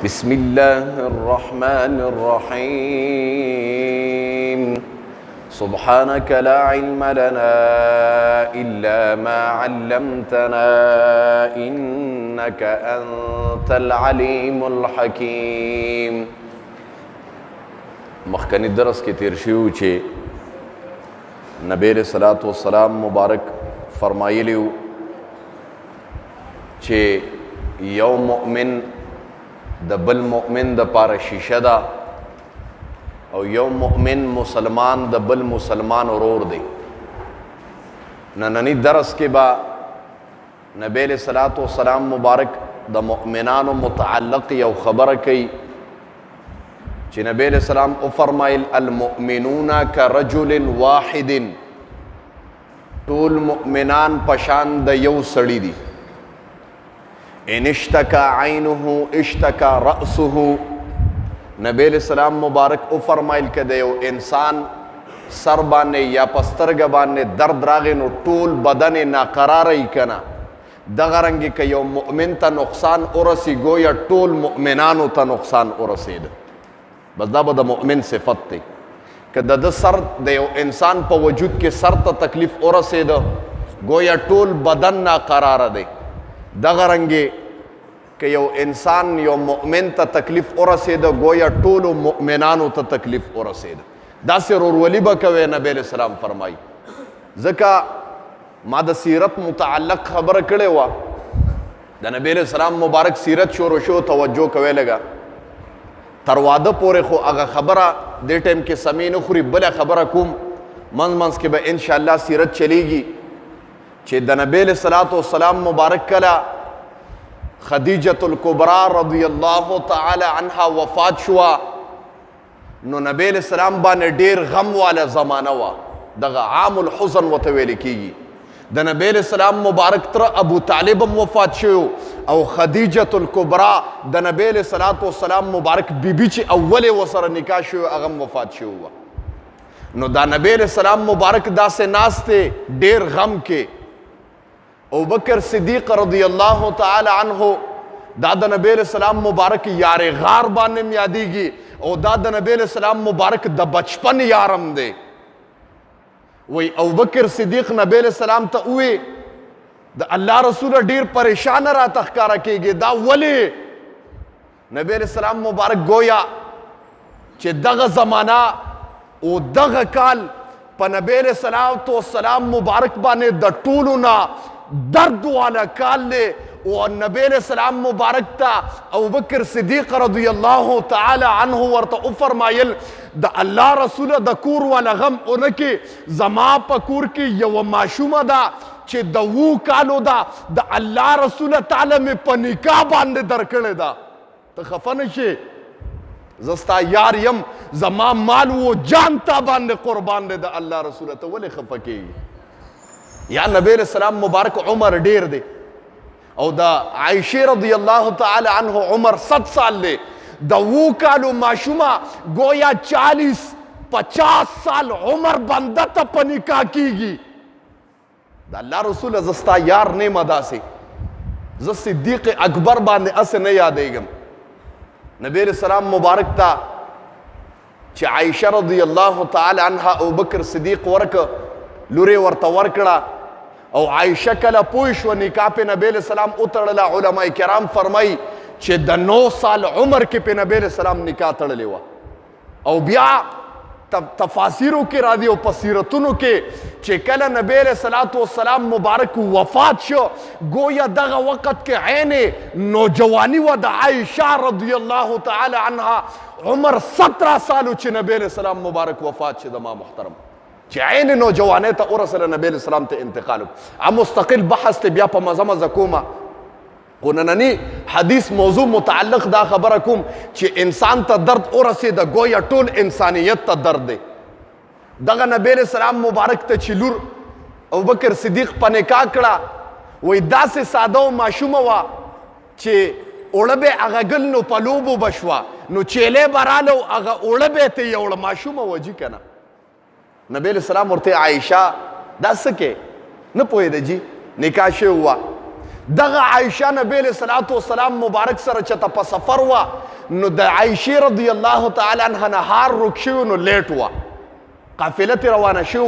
بسم الله الرحمن الرحيم سبحانك لا علم لنا إلا ما علمتنا إنك أنت العليم الحكيم. مخکنی درس کې تیر شوی چې نبی علیہ الصلوۃ والسلام مبارک فرمایلیو چې یو مؤمن د بل مؤمن د پاره شیشه ده او یو مؤمن مسلمان د بل مسلمان ورور دی. نننی درس کې با نبی علیہ الصلوۃ والسلام مبارک د مؤمنانو متعلق یو خبره کوي چې نبی علیہ السلام او فرمایل المؤمنون کرجل واحد، ټول مؤمنان پشان د یو سړی دي. ان اشتکا عینه اشتکا رأسه، نبی علیہ السلام مبارک او فرمایل که د یو انسان سر باندې یا پسترګ باندې درد راغی نو ټول بدن ناقراره ای کنه. دغه رنګ که یو مؤمن ته نقصان ورسی گویا ټول مؤمنانو ته نقصان ورسید. بس دا به د مؤمن صفت دی. که د سر د یو انسان په وجود کې سر ته تکلیف ورسید گویا ټول بدن ناقراره دی. دغه رنګې که یو انسان یو مؤمن ته تکلیف ورسید گویا ټولو مؤمنانو ته تکلیف ورسید. داسې ورورولي به کوئ نبی علیہ السلام فرمایي. ځکه ما د سیرت متعلق خبره کړې وه، د نبی علیہ السلام مبارک سیرت شروع شو، توجه کوئ لږه. تر واده پورې خو هغه خبره دې ټایم کې سمې نه خوري، بله خبره کوم منځ منځ کې به انشاءالله سیرت چلیږي چې د نبی علیہ الصلوۃ والسلام مبارک کله خدیجة الکبرا رضی اللہ تعالی عنها وفات شوا نو نبی علیہ السلام باندې ډیر غم والا زمانه وا، دغه عام الحزن ورته ویل کیږي. د نبی علیہ السلام مبارک تر ابو طالب وفات شو او خدیجة الکبرا د نبی علیہ الصلوۃ والسلام مبارک بیبي چې اول وسره نکاح شو هغه وفات شو. نو دا نبی علیہ السلام مبارک داسې ناسته ډیر غم کې. ابو بکر صدیق رضی اللہ تعالی عنہ دا د نبی علیہ السلام مبارک یار غار باندې یادیږي او دا د نبی علیہ السلام مبارک د بچپن یارم دی. وی ابو بکر صدیق نبی علیہ السلام ته وی د الله رسول ډیر پریشان را تخکارا کیږي، دا ولی؟ نبی علیہ السلام مبارک گویا چې دغه زمانہ او دغه کال په نبی علیہ السلام مبارک باندې د ټولو نه درد والا کال لے. او نبی علیہ السلام مبارک تا ابو بکر صدیق رضی اللہ تعالی عنہ ورطا فرمایل دا اللہ رسول دا کور والا غم اونکی زما پا کور کی یو معشومه دا چه دا وو کالو دا اللہ رسول تعالی میں پنکا باندے درکڑے دا. تا خفن شے زستا یار یم زما مال و جانتا باندے قربان دے دا اللہ رسول تا ولی خفکی. یا نبی علیہ السلام مبارک عمر ډیر دی او دا عائشہ رضی اللہ تعالی عنہ عمر 7 سال لے. دا وو کالو معشومہ گویا 40-50 سال عمر بندہ تا پنکا کیگی. دا اللہ رسول زستا یار نیم ادا سے زس صدیق اکبر باندے اسے نہیں یادے گم. نبی علیہ السلام مبارک تا چی عائشہ رضی اللہ تعالی عنہ ابو بکر صدیق ورک لوری ورطا ورکڑا او عائشہ کلا پوش و نکاح پہ نبی علیہ السلام اترلا. علماء کرام فرمائی چھے دا 9 سال عمر کے پہ نبی علیہ السلام نکاح تڑلے ہوا. او بیا تفاسیروں کے را دی او پسیرتونوں کے چھے کلا نبی علیہ السلام مبارک وفات شو گویا دغا وقت کے عین نوجوانی و دا عائشہ رضی اللہ تعالی عنہ عمر 17 سالو چھے نبی علیہ السلام مبارک وفات چھے دا ما محترم چې عین نوجوانه ته ورسره نبی علیہ السلام ته انتقال وکړ. مستقل بحث ته بیا په مزه مزه کومه، خو نننی حدیث موضوع متعلق دا خبره کوم چې انسان ته درد ورسېده گویا ټول انسانیت ته درد دی. دغه نبی علیہ السلام مبارک ته چې لور ابوبکر صدیق په نکاح کړه وایي داسې ساده و معشومه وه چې اوړه به هغه ګل نو په لوبو به شوه نو چیلی به راله و هغه اوړه به یې ته یوړه معشومه وجي که نه. نبی علیہ السلام ورته عائشہ دا سکے نه پوهېده جی نکاح شوی وه دغه عائشه نبی علیہ الصلوۃ والسلام مبارک سره چته په سفر وا نو د عائشه رضی الله تعالی عنها نهار رک شو نو لیټ وا قافله روانه شو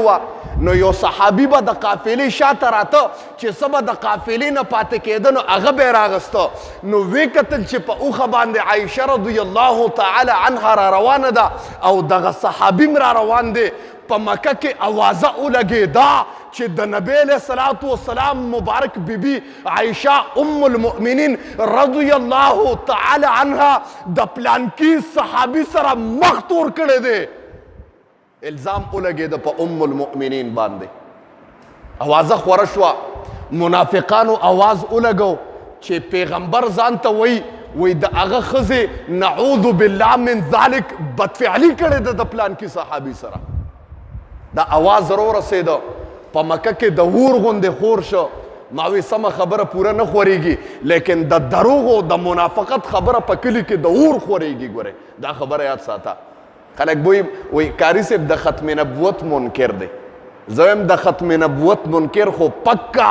نو یو صحابي به د قافلې شاته راته چې سبا د قافلې نه پاتې کېده نو هغه به راغسته نو وی کتل چې په اوخه باندې عائشه رضی الله تعالی عنها را روانه ده او دغه صحابي را روان دی په مکه کې اوازه ولګېده چې د نبی علیہ الصلوۃ والسلام مبارک بیبي عائشه ام المؤمنین رضی الله تعالی عنها د پلانکی صحابي سره مخ تور کړی دی الزام ولګېده په ام المؤمنین باندې اوازه خوره شوه منافقانو آواز ولګو چې پیغمبر ځان ته وی د هغه ښځې نعوذ بالله من ذلک بدفعلي کړې ده د پلانکي صحابي سره دا آواز راورسېده په مکه کې د اور غوندې خور شو ما وی سمه خبره پوره نه خورېږي لیکن د دروغ او د منافقت خبره په کلي کې د اور خورېږي ګورې دا خبره یاد ساته خلک وی کاری صاحب د ختم نبوت منکر دی زه یم د ختم نبوت منکر خو پکا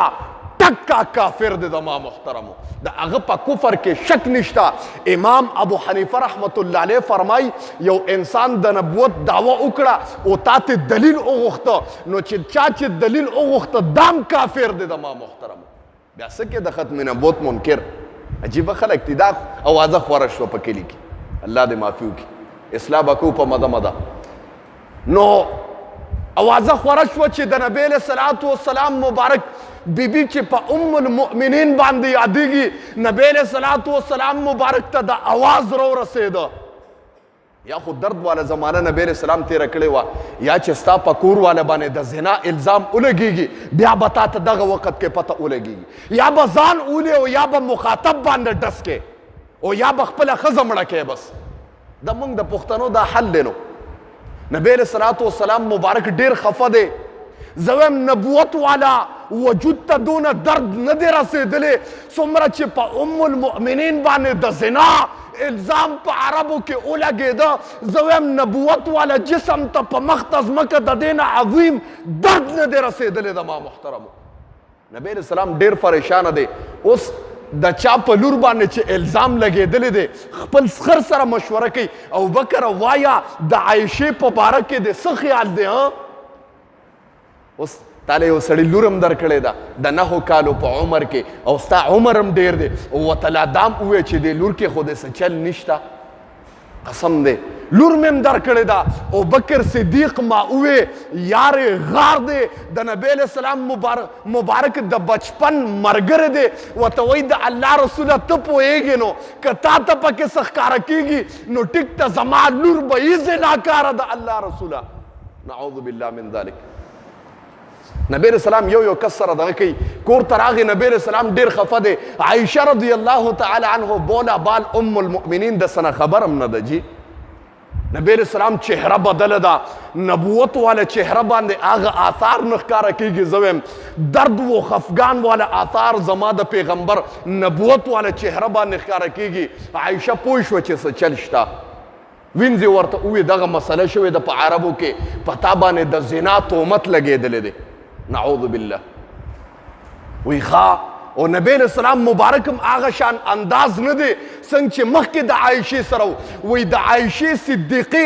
ټکا کافر دی د ما محترمو د هغه په کفر کې شک نشته امام ابو حنیفه رحمت الله علیه فرمای یو انسان د نبوت دعوه وکړه او تاته دلیل وغوښته نو چې چا چې دلیل وغوښته دام کافر دی د ما محترمو بیا څه کې د ختم نبوت منکر عجیبه خلک دي دا اوازه خوره شوه په کلي کې الله دې معافي وکړي اصلاح به کوو په مده مده نو اوازه خوره شوه چې د نبی علیہ الصلوۃ والسلام مبارک بیبي چې په ام المؤمنین باندې یادېږي نبی علیہ الصلوۃ والسلام مبارک ته د اواز راورسېده یا خو درد والا زمانه نبی علیہ السلام تیره کړې وه یا چې ستا په کور والا باندې د زنا الزام ولګېږي بیا به تا ته دغه وخت کې پته ولګېږي یا به ځان اولې او یا به مخاطب باندې ډس کې او یا به خپله ښځه مړه کې بس د موږ د پښتنو دا حل دی نو نبی علیہ الصلوۃ والسلام مبارک ډیر خفه دی زه وایم نبوت والا وجود ته دونه درد نه دی رسېدلی څومره چې په ام المؤمنین باندې د زنا الزام په عربو کې ولګېده زه وایم نبوت والا جسم ته په مخ ته ځمکه د دې نه عظیم درد نه دی رسېدلی د ما محترمو نبی علیہ السلام ډیر پریشانه دی اوس د چا په لور باندې چې الزام لګېدلی دی خپل سخر سره مشوره کوي ابوبکر وایا د عایشې په باره کې د څه خیال دی اوس تاله یو سړي لور هم درکړې ده د 9 کالو په عمر کې او ستا عمر هم ډېر دی او ورته لا دام ووایه چې دې لور کې خو د څه چل نشته قسم دی لور مې هم درکړې ده ابوبکر صدیق ما ووایې یارې غار دی د نبی علیہ السلام مبارک د بچپن ملګری دی ورته وایي د الله رسوله ته پوهېږې نو که تا ته پکې څه ښکاره کېږي نو ټیک ته زما لور به یې زناکاره د الله رسوله نعوذ بالله من ذلک نبی علیہ السلام یو کس سره دغه کوي کور ته راغی نبی علیہ السلام ډیر خفه دی عایشه رضی الله تعالی عنه بولا بال ام المؤمنین د سنه خبر هم نه ده جی نبی علیہ السلام چهره بدله ده نبوت والا چهره باندې هغه آثار نه ښکاره کېږي زه وایم درد و خفګان والا آثار زما د پیغمبر نبوت والا چهره باندې ښکاره کېږي عایشه پوه شوه چې څه چل شته وینځې ورته ووایي دغه مسله شوې ده په عربو کې په تا باندې د زنا تهمت لګېدلی دی نعوذ بالله وی ښه او نبی علیہ السلام مبارک هم هغه شان انداز نه دی څنګه چې مخکې د عایشې سره وی د عایشې صدیقې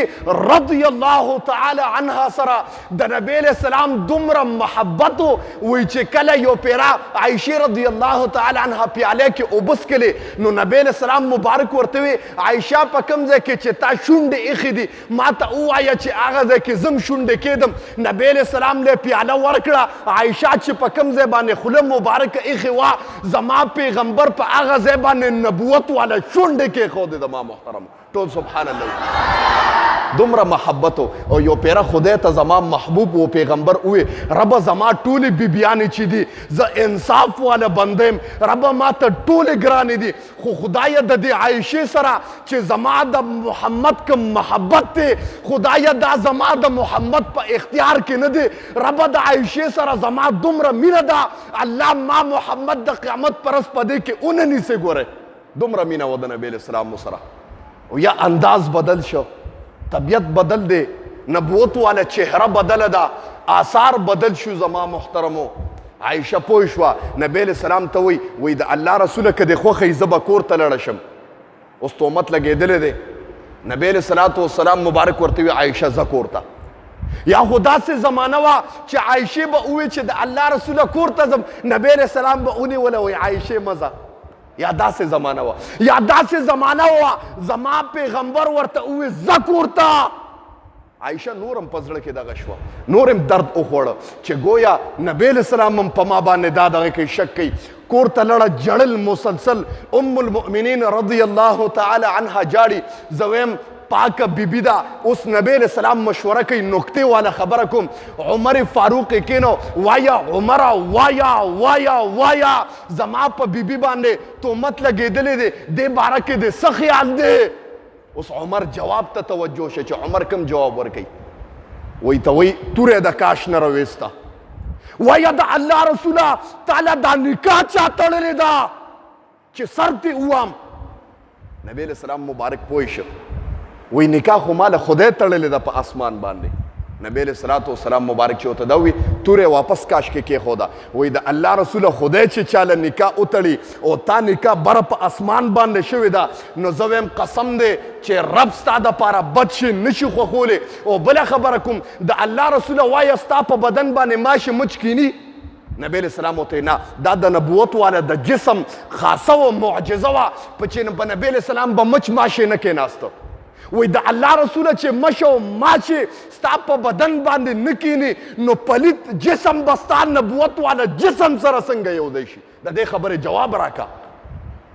رضی الله تعالی عنها سره د نبی علیہ السلام دومره محبت وی چې کله یو پیرا عایشې رضی الله تعالی عنها پیاله کې اوبه څښلې نو نبی علیہ السلام مبارک ورته وی عایشه په کوم ځای کې چې تا شونډې ایښې دي ما ته ووایه چې هغه ځای کې زم شونډې کېدم نبی علیہ السلام له پیاله ورکړه عایشه چې په کوم ځای باندې خوله مبارکه ایښې وه زما پیغمبر په هغه ځای باندې نبوت والا شونډې کېښودې د ما محترم ټول سبحان الله دومره محبت او یو پیره خدای ته زما محبوب و پیغمبر ووی ربه زما ټولې بیبیانې چې دي زه انصاف والا بنده یم ربه ما ته ټولې ګرانې دي خو خدایه د دې عایشې سره چې زما د محمد کوم محبت دی خدایه دا زما د محمد په اختیار کې نه دی ربه د عایشې سره زما دومره مینه ده الله ما محمد د قیامت پر ورځ په دې کې ونه نیسي ګورئ دومره مینه و د نبی علیہ السلام سره او یا انداز بدل شو طبیعت بدل دی نبوت والا چهره بدل ده آثار بدل شو زما محترمو عایشه پوه شوه نبی علیه السلام ته وایي د الله رسوله که دې خوښوي زه به کور ته لاړه شم اوس تهمت لګېدلی دی نبی علیه الصلاة والسلام مبارک ورته وي عایشه ځه کور ته یا خو داسې زمانه وه چې عایشې به ووایي چې د الله رسوله کور ته ځم نبی علیه السلام به ونیوله وایي عایشې مه ځه یا داسې زمانه وه یا داسې زمانه وه زما پیغمبر ورته ووایي ځه کور ته عایشه نورم په زړه کې دغه شوه نورم درد وخوړه چې گویا نبی علیه السلام هم په ما باندې دا دغه کوي شک کوي کور ته لړه جړل مسلسل ام المؤمنین رضی الله تعالی عنها جاړي زه ویم پاکه بیبي ده اوس نبی علیه السلام مشوره کوي نکتې والا خبره کوم عمر فاروق یې کینو وایا عمره وایا وایا وایا زما په بیبي باندې تهمت لګېدلی دی دې باره کې دې څه خیال دی اوس عمر جواب ته توجه شه چې عمر کوم جواب ورکوي وایي ته وایي توره د کاش نه راویسته وایا د الله رسوله تعالی دا نکاح چا تړلې ده چې سر دې ووام نبی علیه السلام مبارک پوه شه وی نکاح خو ماله خدای تړلې ده په اسمان باندې نبی علیه الصلاة والسلام مبارک چې ورته دا وي تورې واپس کاش کې کېښوده وایي د الله رسوله خدای چې چاله نکاح وتړي او تا نکاح بره په اسمان باندې شوې ده نو زه وایم قسم دی چې رب ستا دپاره بد شي نشي خوښولی او بله خبره کوم د الله رسوله وایه ستا په بدن باندې ماشې مچ کیني نبی علیہ السلام ورته نه دا د نبوت والا د جسم خاصه و معجزه وه په نبی علیہ السلام به مچ ماشې نه کېناسته وی د الله رسوله چې مشو ماشې ستا په بدن باندې نه کینی نو پلیت جسم به ستا نبوت والا جسم سره څنګه یو دی شي د دې خبرې جواب راکا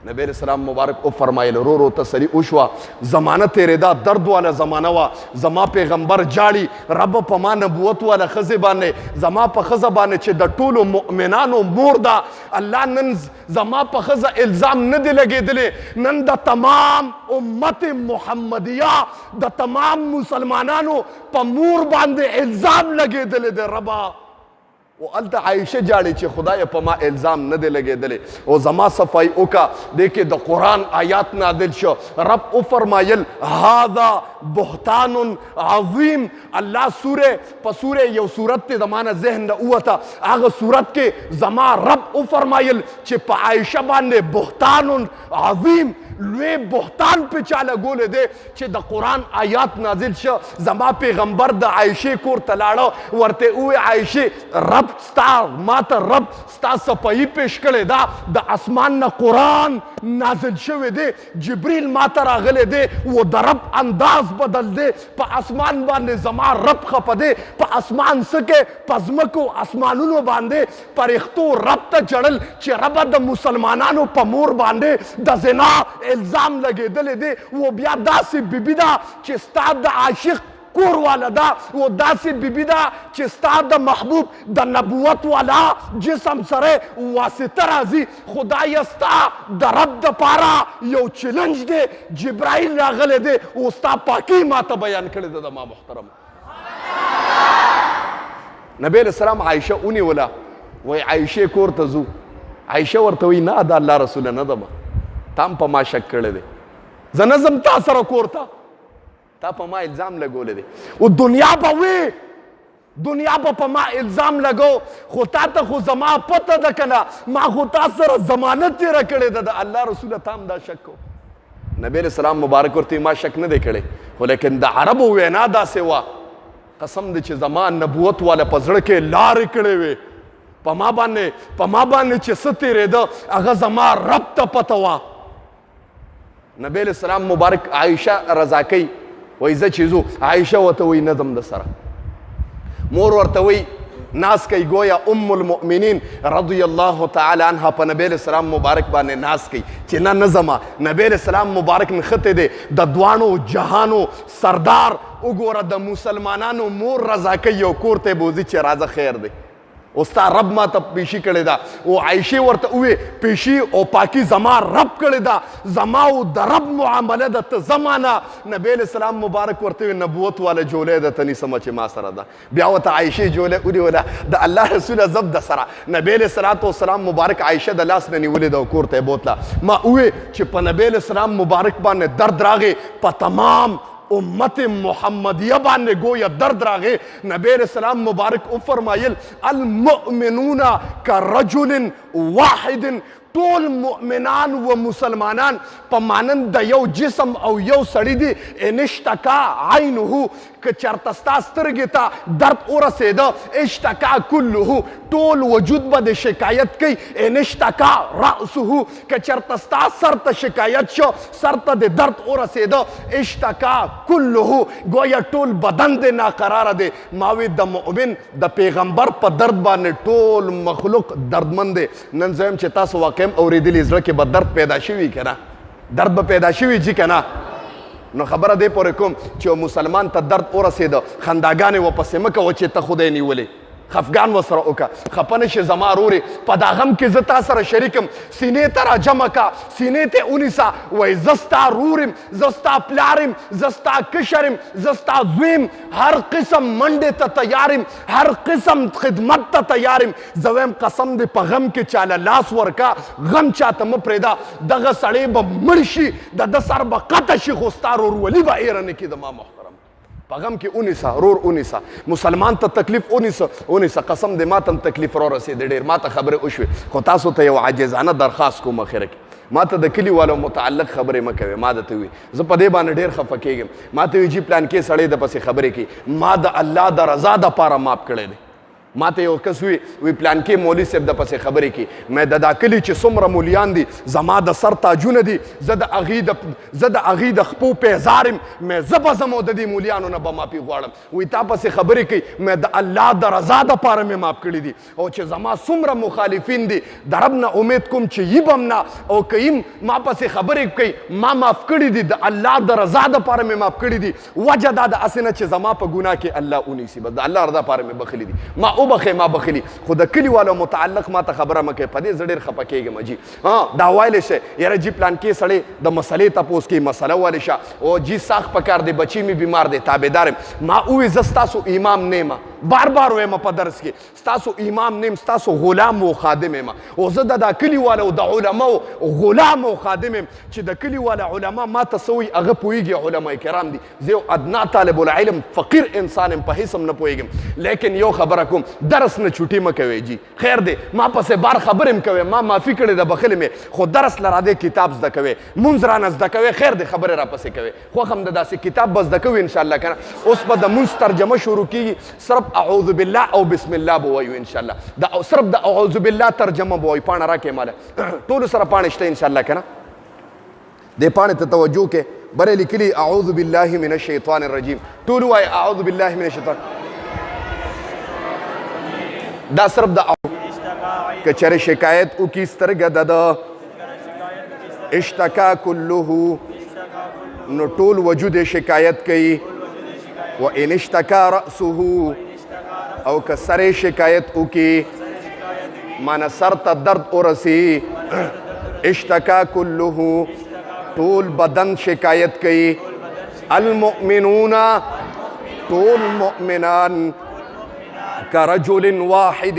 نبی علیہ السلام مبارک وفرمایل رو رو تسلی وشوه زمانه تېرېدا درد والا زمانه وه زما پیغمبر جاړي رب په ما نبوت والا ښځې باندې زما په ښځه باندې چې د ټولو مؤمنانو مور ده الله نن زما په ښځه الزام نه دی لګېدلی نن د تمام امت محمدیه د تمام مسلمانانو په مور باندې الزام لګېدلی دی ربا او هلته عایشه جاړي چې خدای په ما الزام نه دی لګېدلی او زما صفایي وکړه دې کې د قرآن آیات نازل شو رب وفرمایل هذا بهتان عظیم الله په سوره یو صورت ته زما نه ذهن نه ووته هغه صورت کې زما رب وفرمایل چې په عایشه باندې بهتان عظیم لوی بهتان په چا لګولی دی چې د قرآن آیات نازل شو زما پیغمبر د عایشې کور ته لاړه ورته ووایي عایشې رب ستا ما ته رب ستا صفایي پیش کړې ده د اسمان نه قرآن نازل شوی دی جبریل ما ته راغلی دی و د رب انداز بدل دی په اسمان باندې زما رب خفه دی په اسمان څه کې په ځمکو اسمانونو باندې فرښتو رب ته جړل چې ربه د مسلمانانو په مور باندې د زنا الزام لګېدلی دی و بیا داسې بیبي ده چې ستا د عاشق کور والا ده و داسې بیبي ده چې ستا د محبوب د نبوت والا جسم سره واسطه راځي خدایه ستا د رب دپاره یو چلنج دی جبرائیل راغلی دی او ستا پاکي ما ته بیان کړې ده زما محترم نبی علیہ السلام عایشه ونیوله وایي عایشې کور ته ځو عایشه ورته وایي نه د الله رسوله نه ده تا هم په ما شک کړی دی زه نه ځم تا سره کور ته تا په ما الزام لګولی دی او دنیا به وي دنیا به په ما الزام لګو خو تا ته خو زما پته ده که نه ما خو تا سره ضمانت تېره کړې ده د الله رسوله تا هم دا شک کو نبی علیہ السلام مبارک ورته ما شک نه دی کړی خو لیکن د عربو وینا داسې وه قسم دی چې زما نبوت والا په زړه کې لارې کړې وې په ما باندې چې څه تېرېده هغه زما رب ته پته وه نبی علیہ السلام مبارک عایشه رضا کوي وایي زه چې ځو عایشه ورته وایي نه ځم د سره مور ورته وایي ناز کوي گویا ام المؤمنین رضی الله تعالی عنها په نبی علیہ السلام مبارک باندې ناز کوي چې نه نه ځمه نبی علیہ السلام مبارک نښتی دی د دواړو جهانو سردار وګوره د مسلمانانو مور رضا کوي یو کور ته بوځي چې راځه خیر دی او ستا رب ما ته پیشي کړې ده او عایشې ورته ووې پیشي او پاکي زما رب کړې ده زما او د رب معامله ده ته زمانه نبی علیہ السلام مبارک ورته ووې نبوت والا جولۍ ده ته نیسمه چې ما سره ده بیا ورته عایشې جولۍ ونیوله د الله رسوله زب د سره نبی علیہ الصلاة والسلام مبارک عایشه د لاس نه نیولې ده او کور ته یې بوتله ما ووې چې په نبی علیہ السلام مبارک باندې درد راغی په تمام امت محمدیه باندې گویا درد راغې. نبی علیہ السلام مبارک او فرمایل المؤمنون کرجل واحد، ټول مؤمنان و مسلمانان په مانند د یو جسم او یو سړی دي. ان اشتکا عینه، که چرته ستا سترګې ته درد ورسېده، اشتکا کله، ټول وجود به د شکایت کوي. ان اشتکا رأسه، که چرته ستا سر ته شکایت شو، سر ته د درد ورسېده، اشتکا کله، گویا ټول بدن د ناقراره دی. ما وی د مؤمن د پیغمبر په درد باندې ټول مخلوق دردمند دی. نن زه یم چې تاسو واقعا اوریدلی زړه کې به درد پیدا شوي که نه، درد به پیدا شوي جي که نه. نو خبره دې پورې کوم چې یو مسلمان ته درد ورسېده، خنداګانې ورپسې مه کوه چې ته خدای نیولې، خفګان ورسره وکړه. خفه نه شې زما رورې، په دا غم کې زه تا سره شریکم، سینې ته را جمع کا، سینې ته ونیسه. وایي زه ستا رور یم، زه ستا پلار یم، زه ستا کشر یم، زه ستا زوی یم، هر قسم منډې ته تیار یم، هر قسم خدمت ته تیار یم. زه وایم قسم دې په غم کې چاله لاس ورکا، غم چاته مه پرېږده. دغه سړی به مړ شي، د ده سر به قطع شي، خو ستا رورولي به ایره نه کړي. زما محترم په غم کې اونیسه، رور اونیسه، مسلمان ته تکلیف اونیسه. قسم دې ما ته هم تکلیف را رسېدی ډېر، ما ته خبرې وشوې، خو تاسو ته یو عاجزانه درخواست کوم اخره کې، ما ته د کلیوالو متعلق خبرې مه کوئ. ما درته وي زه په دې باندې ډېر خفه کېږم. ما ته وي جي پلان کې سړی د پسې خبرې کوي، ما د الله د رضا دپاره ماف کړی دی. ما ته یو کس وی پلان کې مولوي صاحب د پسې خبرې کوي، مې د دا کلي چې څومره مولیان دي، زما د سر تاجونه دي، زه د هغې د خپو پیزار یم، مې زه به ځم او د دې مولیانو نه به معافي غواړم. وایي تا پسې خبرې کوي، مې د الله د رضا دپاره مې معاف کړي دي. او چې زما څومره مخالفین دي، د رب نه امید کوم چې یي به هم نه، او که یي ما پسې خبرې کوي، ما معاف کړي دي، د الله د رضا دپاره مې معاف کړي دي. وجه دا د هسې نه چې زما په ګناه کې الله ونیسي، بس د الله رضا دپاره مې بخلي دي. ما وبخې ما بخلي، خو د کلیوالو متعلق ما ته خبره مه کوئ. په دې زه ډېر خفه کېږم جي. دا وایلی شئ یاره جي پلان کې سړی د مسلې تپوس کوي، مسله وایلی شه، او جي ساخت پکار دی، بچی مې بیمار دی، تابعدار یم. ما ووی زه ستاسو امام نه یم، بار بار وایم په درس کې ستاسو امام نیم، ستاسو غلام و خادم یم. او زه د دا کلیوالو د علماو غلام و خادم یم چې د کلیوالو علما ما ته څه وایي هغه پوهېږي، علما کرام دي. زه یو ادنا طالب العلم فقیر انسان یم، په هېڅ هم نه پوهېږم. لیکن یو خبره کوم، درس نه چوټي مه کوئ جي. خیر دی ما پسې بار خبرې هم کوئ، ما معافي کړې ده، بخلې مې، خو درس له راځئ کتاب زده کوئ، مونځ رانه زده کوئ. خیر دی خبرې را پسې کوئ، خوښ هم د داسې کتاب به زده کوئ انشاءالله که نه. اوس به د مونځ ترجمه شروع کېږي، صرف اعوذ بالله او بسم الله به وایو انشاءالله. د صرف د اعوذ بالله ترجمه به وایو. پاڼه راکړئ ماله، ټولو سره پاڼې شته انشاءالله که نه. دې پاڼې ته توجه کې بره لیکلي اعوذ بالله من الشیطان الرجیم، ټول وایي اعوذ بالله من الشیطان. دا صرف د که چېرې شکایت وکړي سترګه د ده، اشتکا کله، نو ټول وجود یې شکایت کوي. و ان اشتکا رأسه، او که سر یې شکایت وکړي، معنی سر ته درد ورسي، اشتکا کله، ټول بدن شکایت کوي. المؤمنون، ټول مؤمنان، کرجل واحد،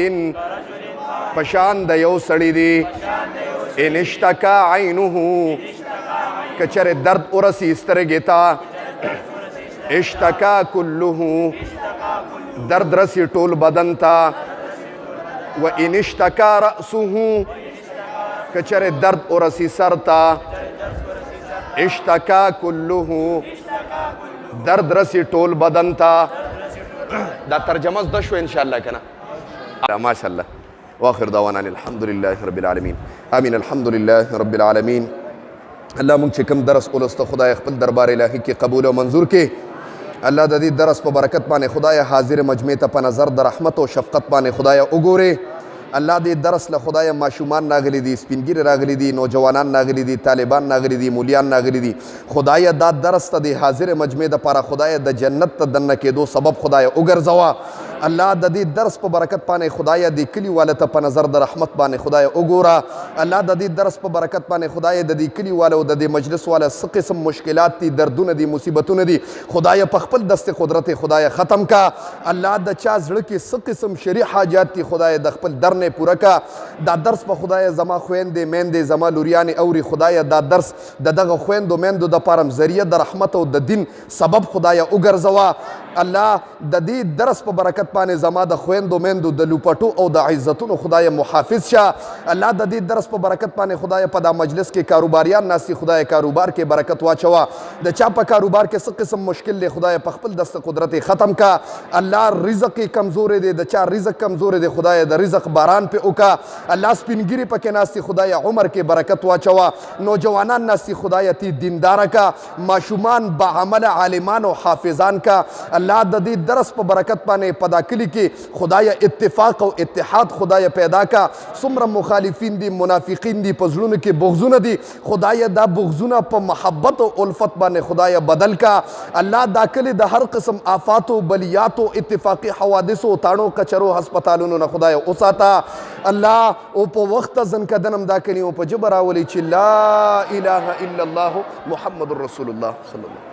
پشان د یو سړي دی. ان اشتکا عینه، که چېرې درد ورسي سترګې ته، اشتکا کله، درد رسی ټول بدن ته. و ان اشتکا رأسه، که چېرې درد ورسي سر ته، اشتکا کله، درد رسی ټول بدن ته. دا ترجمه زده شوه انشاءالله که نه. ماشاءالله. واخر دعوانا الحمد لله رب العالمین. امین. الحمد لله رب العالمین. الله مونږ چې کوم درس ولسته خدای خپل دربار الهي کې قبول او منظور کې. الله د دې درس په برکت باندې خدای حاضر مجمع ته په نظر د رحمت او شفقت باندې خدای وګوري. الله دې درس له خدای ماشومان راغلي دي، سپینګیري راغلي دي، نوجوانان راغلي دي، طالبان راغلي دي، مولیان راغلي دي. خدای دا درس ته د حاضر مجمع دپاره خدای د جنت ته دننه کېدو سبب خدای وګرځوه. الله د دې درس په برکت باندې خدای د کلی والا ته په نظر د رحمت باندې خدای وګوره الله د دې درس په برکت باندې خدای د دې کلی والا او د دې مجلس والا څه قسم مشکلات دي دردونه دي مصیبتونه دي خدای په خپل دست قدرت خدای ختم کا الله د چا زړه کې څه قسم شرعي حاجات دي خدای د خپل در نه پوره کا دا درس په خدای زما خويندې میندې زما لوریانې اوري خدای دا درس د دغه خويندو میندو د پاره ذریعہ د رحمت او د دین سبب خدای وګرځوا الله د دې درس په برکت باندې زما د خويندو میندو د لوپټو او د عزتونو خدای محافظ شه الله د دې درس په برکت باندې خدای په دا مجلس کې کاروباریان ناسي خدای کاروبار کې برکت واچوا د چا په کاروبار کې څه قسم مشکل دی خدای په خپل دست قدرت ختم کا الله رزق کمزور دی د چا رزق کمزور دی خدای د رزق باران په اوکا الله سپینګری پکې ناسي خدای عمر کې برکت واچوا نوجوانان ناسي خدای تی دیندار کا ماشومان با عمل عالمان او حافظان کا الله د دې درس په برکت باندې پدا کلی کې خدای اتفاق او اتحاد خدای پیدا کا څومره مخالفین دي منافقین دي په زړونو کې بغضونه دي خدای دا بغضونه په محبت او الفت باندې خدای بدل کا الله دا کلی د هر قسم آفات او بلیات او اتفاقی حوادث او تاړو کچرو هسپتالونو نه خدای اوساتا الله او په وخت ځنکدنم دا کلی او په جبر راولي چې لا اله الا الله محمد رسول الله صلی الله